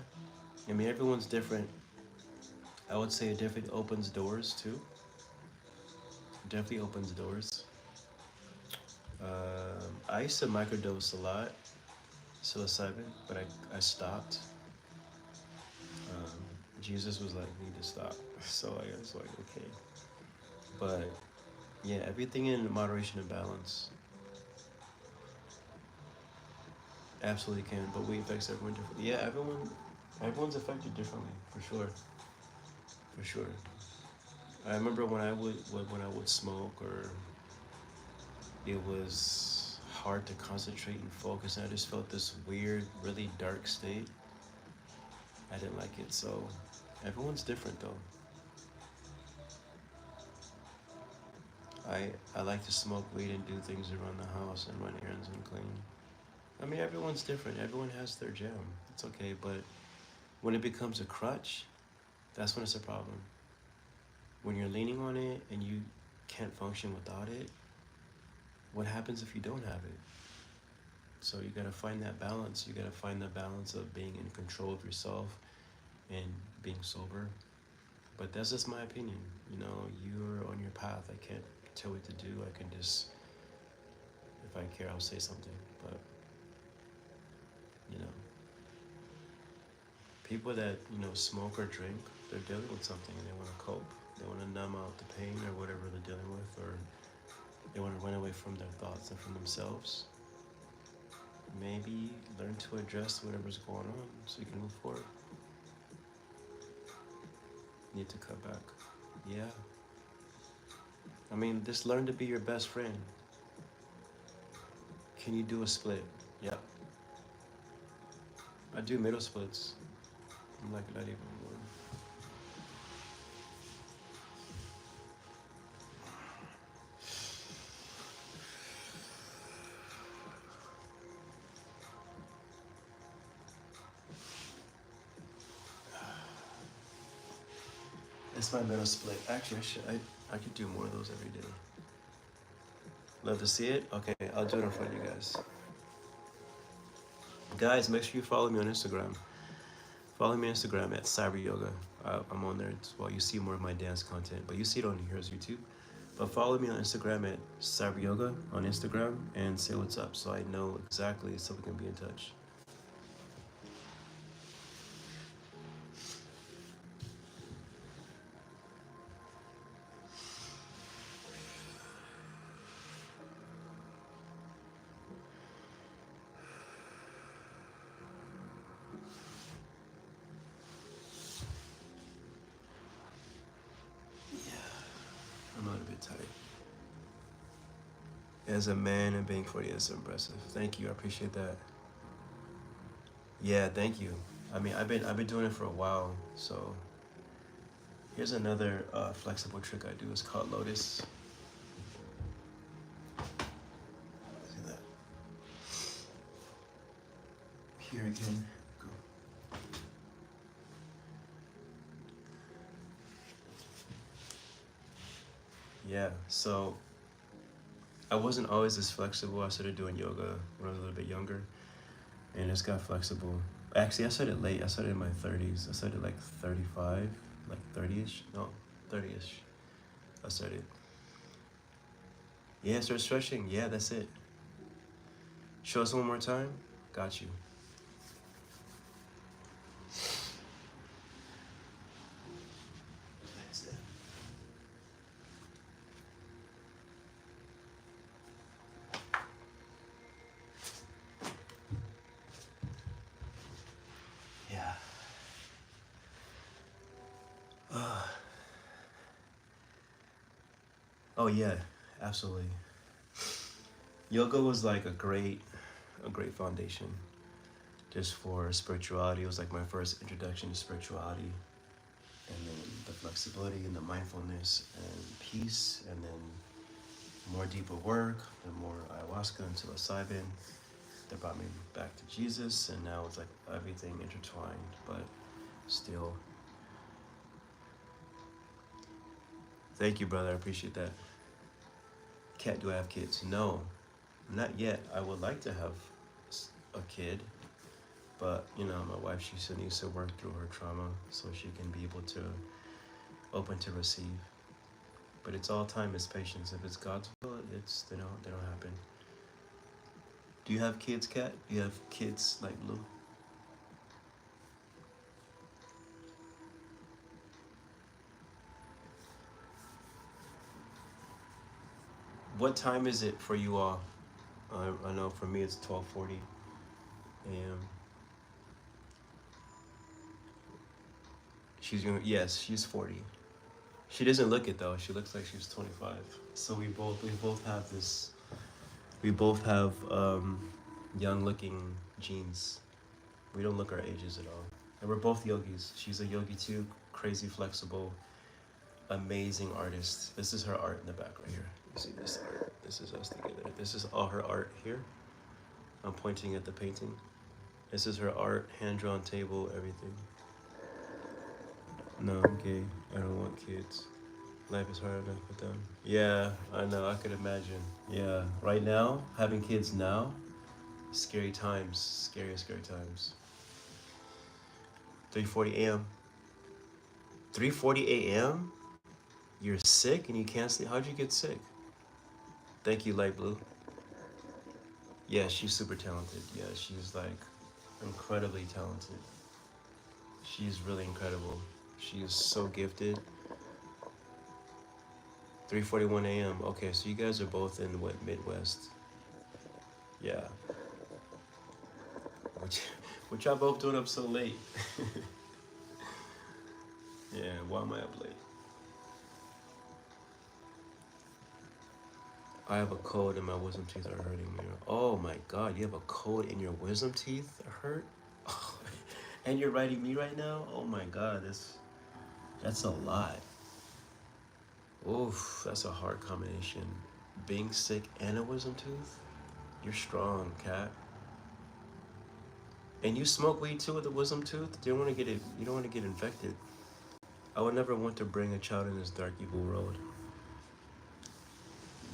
I mean, everyone's different. I would say it definitely opens doors too. Definitely opens doors. I used to microdose a lot, psilocybin, but I stopped. Um, Jesus was like, "You need to stop." So I was like, okay. But yeah, everything in moderation and balance. Absolutely can, but weed affects everyone differently. Yeah, everyone's affected differently, for sure, for sure. I remember when I would smoke, or it was hard to concentrate and focus, and I just felt this weird, really dark state. I didn't like it, so everyone's different though. I like to smoke weed and do things around the house and run errands and clean. I mean, everyone's different. Everyone has their jam. It's okay, but when it becomes a crutch, that's when it's a problem. When you're leaning on it and you can't function without it, what happens if you don't have it? So you gotta find that balance. You gotta find the balance of being in control of yourself and being sober. But that's just my opinion. You're on your path. I can't tell what to do. I can just, if I care, I'll say something. But, you know, people that, smoke or drink, they're dealing with something and they want to cope. They want to numb out the pain or whatever they're dealing with, or they want to run away from their thoughts and from themselves. Maybe learn to address whatever's going on so you can move forward. Need to cut back. Yeah. I mean, just learn to be your best friend. Can you do a split? Yeah. I do middle splits. I'm like not even one. It's my middle split. Actually, I could do more of those every day. Love to see it? Okay, I'll do it in front of you guys. Guys, make sure you follow me on Instagram. Follow me on Instagram at Cyberyoga. I'm on there as well. You see more of my dance content, but you see it on here's YouTube. But follow me on Instagram at Cyberyoga on Instagram and say what's up so I know exactly so we can be in touch. I'm a little bit tight. As a man and being 40 is so impressive. Thank you. I appreciate that. Yeah, thank you. I mean, I've been doing it for a while. So here's another flexible trick I do. It's called Lotus. See that? Here again. Go. Yeah. So I wasn't always this flexible. I started doing yoga when I was a little bit younger, and it's got flexible. Actually, I started late. I started in my 30s. I started like 35, like 30-ish. No, 30-ish. I started. Yeah, start stretching. Yeah, that's it. Show us one more time. Got you. That's it. Yeah. Oh yeah, absolutely. Yoga was like a great foundation just for spirituality. It was like my first introduction to spirituality, and then the flexibility and the mindfulness and peace, and then more deeper work and more ayahuasca and psilocybin that brought me back to Jesus, and now it's like everything intertwined, but still. Thank you, brother. I appreciate that. Cat, do I have kids? No, not yet. I would like to have a kid, but you know, my wife, she still needs to work through her trauma so she can be able to open to receive. But it's all time, it's patience. If it's God's will, they don't happen. Do you have kids, Kat? Do you have kids like Blue? What time is it for you all? I know for me it's 12:40 a.m. She's young. Yes, she's 40. She doesn't look it though. She looks like she's 25. So we both have this. We both have young looking genes. We don't look our ages at all. And we're both yogis. She's a yogi too, crazy flexible, amazing artist. This is her art in the back right here. You see this art? This is us together. This is all her art here. I'm pointing at the painting. This is her art, hand-drawn table, everything. No, I'm gay. I don't want kids. Life is hard enough with them. Yeah, I know. I could imagine. Yeah, right now, having kids now, scary times. Scary, scary times. 3:40 a.m. 3:40 a.m. You're sick and you can't sleep. How'd you get sick? Thank you, Light Blue. Yeah, she's super talented. Yeah, she's like incredibly talented. She's really incredible. She is so gifted. 3:41 a.m. Okay, so you guys are both in what, Midwest? Yeah. What y'all both doing up so late? Yeah, why am I up late? I have a cold and my wisdom teeth are hurting me. Oh my god, you have a cold and your wisdom teeth hurt? And you're writing me right now? Oh my god, that's a lot. Oof, that's a hard combination. Being sick and a wisdom tooth? You're strong, cat. And you smoke weed too with a wisdom tooth? You don't want to get it. You don't want to get infected. I would never want to bring a child in this dark, evil world.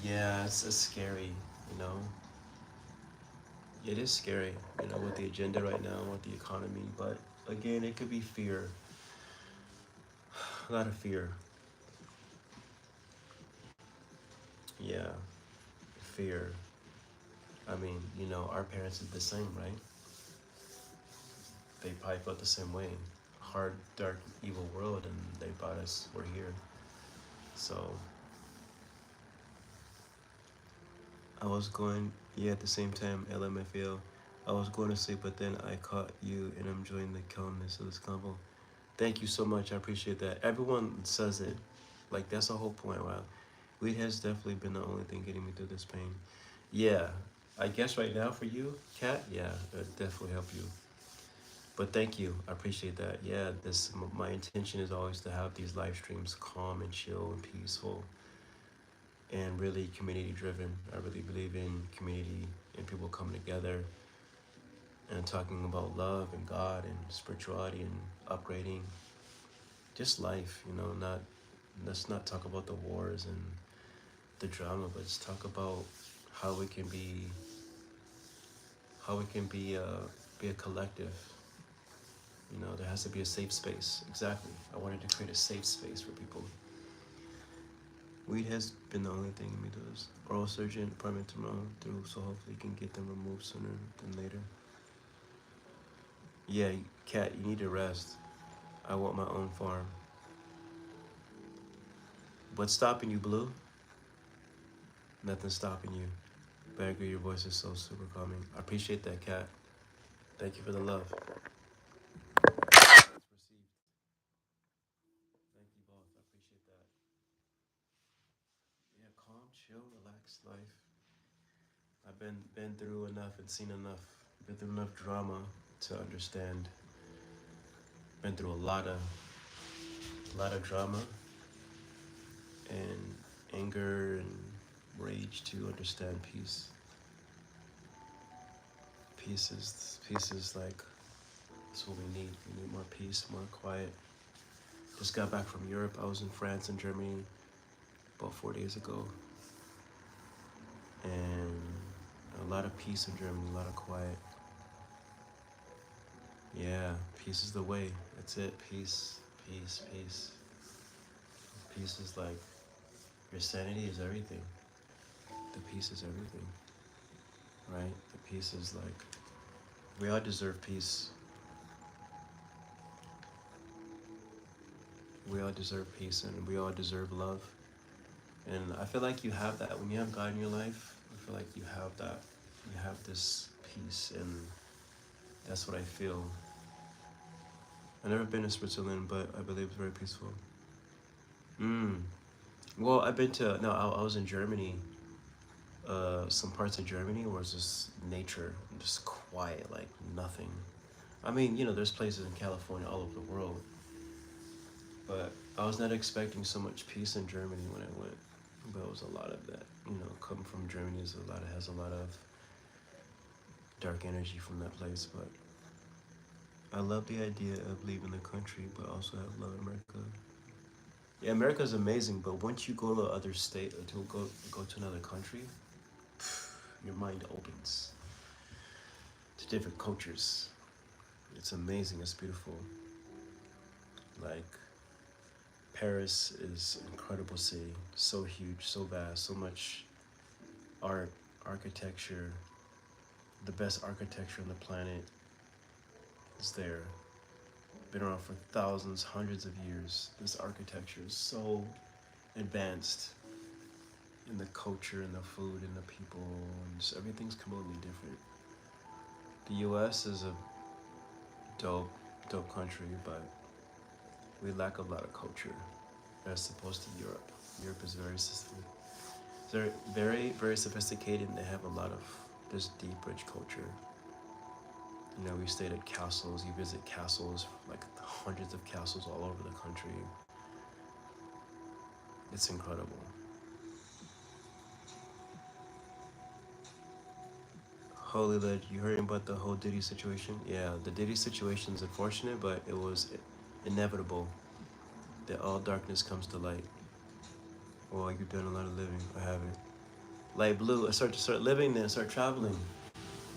Yeah, it's scary. You know, it is scary. You know, with the agenda right now, with the economy. But again, it could be fear. A lot of fear. Yeah, fear. I mean, our parents did the same, right? They probably felt the same way. Hard, dark, evil world, and they brought us. We're here. So I was going, yeah, at the same time, LMFAO. I was going to sleep, but then I caught you, and I'm enjoying the calmness of this convo. Thank you so much. I appreciate that. Everyone says it. Like, that's the whole point. Wow. Weed has definitely been the only thing getting me through this pain. Yeah. I guess right now for you, Kat, yeah, that definitely help you. But thank you. I appreciate that. Yeah, my intention is always to have these live streams calm and chill and peaceful and really community driven. I really believe in community and people coming together and talking about love and God and spirituality and upgrading just life, not let's not talk about the wars and the drama, but let's talk about how we can be a collective. There has to be a safe space. Exactly. I wanted to create a safe space for people. Weed has been the only thing me does. Oral surgeon appointment tomorrow through, so hopefully you can get them removed sooner than later. Yeah, Cat, you need to rest. I want my own farm. What's stopping you, Blue? Nothing's stopping you. But I agree, your voice is so super calming. I appreciate that, Cat. Thank you for the love. It's received. Thank you both. I appreciate that. Yeah, calm, chill, relaxed life. I've been through enough and seen enough. Been through enough drama to understand. Been through a lot of drama and anger and rage to understand peace. Peace is like that's what we need. We need more peace, more quiet. Just got back from Europe. I was in France and Germany about 4 days ago, and a lot of peace in Germany, a lot of quiet. Yeah, peace is the way. That's it. Peace, peace, peace. Peace is like your sanity is everything. The peace is everything, right? The peace is like we all deserve peace. We all deserve peace, and we all deserve love. And I feel like you have that when you have God in your life. I feel like you have that. You have this peace, and that's what I feel. I've never been to Switzerland, but I believe it's very peaceful. Mm. Well, I've been to no. I was in Germany. Some parts of Germany where it's just nature, just quiet, like nothing. I mean, there's places in California all over the world, but I was not expecting so much peace in Germany when I went. But it was a lot of that. Coming from Germany has a lot of dark energy from that place. But I love the idea of leaving the country, but also have love America. Yeah, America is amazing, but once you go to other state or to go to another country, your mind opens to different cultures. It's amazing. It's beautiful. Like Paris is an incredible city, so huge, so vast, so much art, architecture. The best architecture on the planet is there. Been around for thousands, hundreds of years. This architecture is so advanced in the culture and the food and the people, and just everything's completely different. The U.S. is a dope, dope country, but we lack a lot of culture as opposed to Europe. Europe is very They're very, very sophisticated, and they have a lot of this deep, rich culture. You know, we stayed at castles. You visit castles, like hundreds of castles all over the country. It's incredible. Holy Lid, you heard about the whole Diddy situation? Yeah, the Diddy situation is unfortunate, but it was inevitable that all darkness comes to light. Well, you've done a lot of living. I haven't. Light blue. I start living, then start traveling.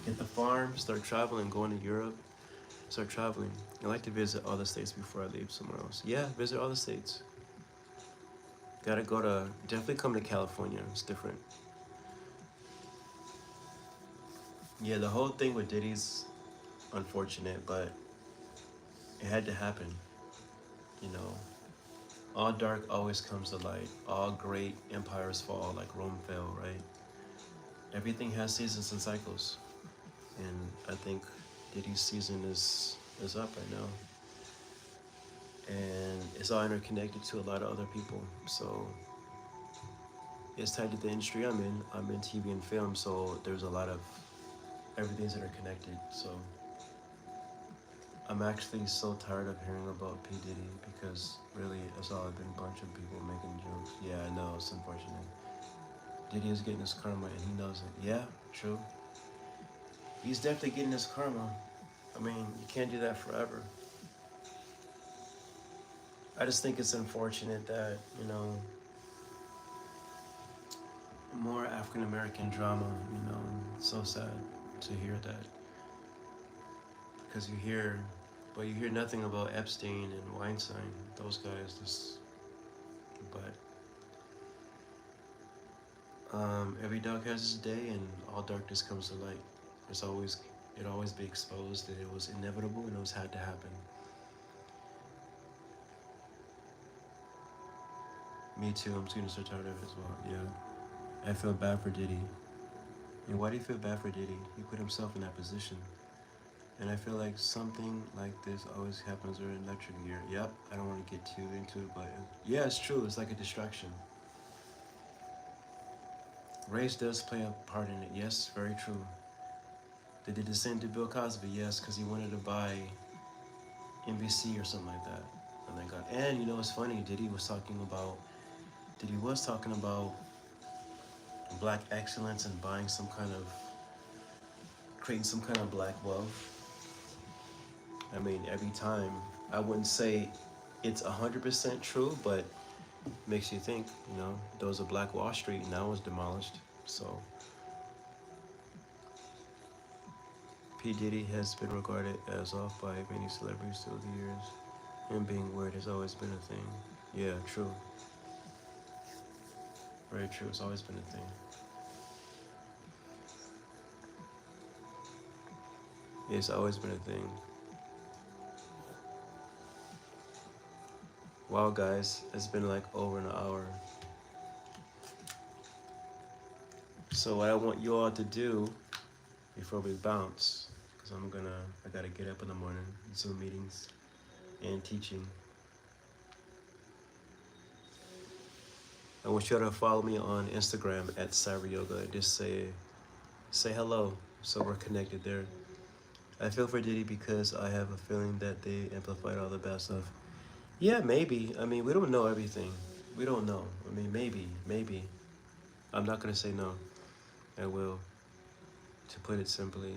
Get the farm, start traveling, going to Europe, start traveling. I like to visit all the states before I leave somewhere else. Yeah, visit all the states. Gotta go to, definitely come to California. It's different. Yeah, the whole thing with Diddy's unfortunate, but it had to happen. You know, all dark always comes to light. All great empires fall like Rome fell, right? Everything has seasons and cycles. And I think Diddy's season is up right now. And it's all interconnected to a lot of other people. So it's tied to the industry I'm in. I'm in TV and film, so there's a lot of everything's interconnected. So I'm actually so tired of hearing about P. Diddy because really it's all been a bunch of people making jokes. Yeah, I know, it's unfortunate. Diddy is getting his karma and he knows it. Yeah, true. He's definitely getting his karma. I mean, you can't do that forever. I just think it's unfortunate that, you know, more African American drama, you know, it's so sad to hear that. Because you hear nothing about Epstein and Weinstein, those guys, just, but every dog has its day and all darkness comes to light. It always be exposed that it was inevitable and it was had to happen. Me too, I'm getting so tired of it as well, yeah. I feel bad for Diddy. And why do you feel bad for Diddy? He put himself in that position. And I feel like something like this always happens during electric year. Yep, I don't want to get too into it, but yeah, it's true. It's like a distraction. Race does play a part in it. Yes, very true. They did the same to Bill Cosby, yes, because he wanted to buy NBC or something like that. And they got, and you know, it's funny. Diddy was talking about black excellence and buying creating some kind of black wealth. I mean, every time, I wouldn't say it's 100% true, but makes you think, you know, there was a Black Wall Street and that was demolished. So P. Diddy has been regarded as off by many celebrities through the years. Him being weird has always been a thing. Yeah, true. Very true. It's always been a thing. It's always been a thing. Wow, guys, it's been like over an hour. So what I want you all to do before we bounce, because I gotta get up in the morning, Zoom meetings and teaching. I want you all to follow me on Instagram at Cyberyoga. Just say hello, so we're connected there. I feel for Diddy because I have a feeling that they amplified all the bad stuff. Yeah, maybe. I mean, we don't know everything. We don't know. I mean, maybe. I'm not gonna say no. I will. To put it simply.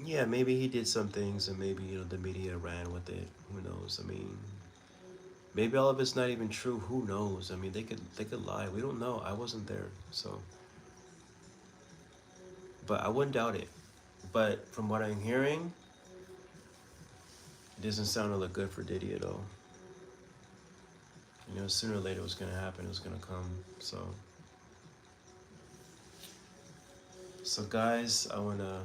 Yeah, maybe he did some things, and maybe you know the media ran with it. Who knows? I mean, maybe all of it's not even true. Who knows? I mean, they could lie. We don't know. I wasn't there, so. But I wouldn't doubt it. But from what I'm hearing, it doesn't sound to look good for Diddy at all. You know, sooner or later it was gonna happen. It was gonna come. So guys, I wanna.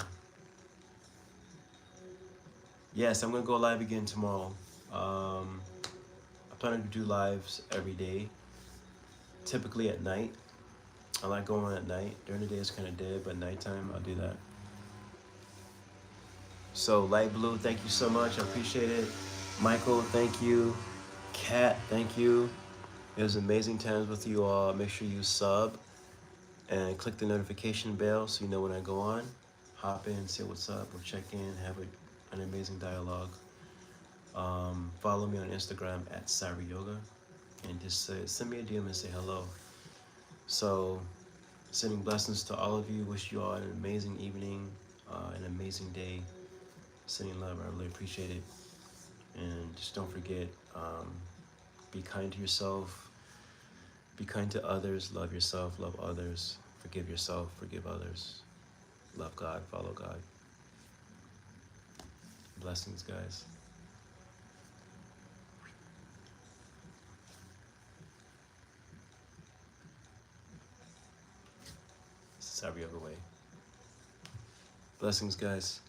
Yes, I'm gonna go live again tomorrow. I plan to do lives every day, typically at night. I like going on at night. During the day it's kind of dead, but nighttime I'll do that. So light blue, thank you so much. I appreciate it. Michael, thank you. Kat, thank you. It was amazing times with you all. Make sure you sub and click the notification bell so you know when I go on. Hop in, say what's up, or check in, have an amazing dialogue. Follow me on Instagram at Cyberyoga, and just send me a DM and say hello. So, sending blessings to all of you. Wish you all an amazing evening, an amazing day. Sending love. I really appreciate it. And just don't forget, be kind to yourself. Be kind to others. Love yourself. Love others. Forgive yourself. Forgive others. Love God. Follow God. Blessings, guys. Cyber Yoga Way. Blessings, guys.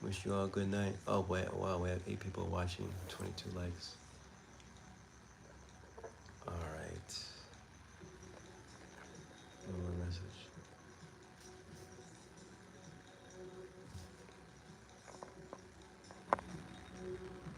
Wish you all a good night. Oh, wait, wow, we have 8 people watching, 22 likes.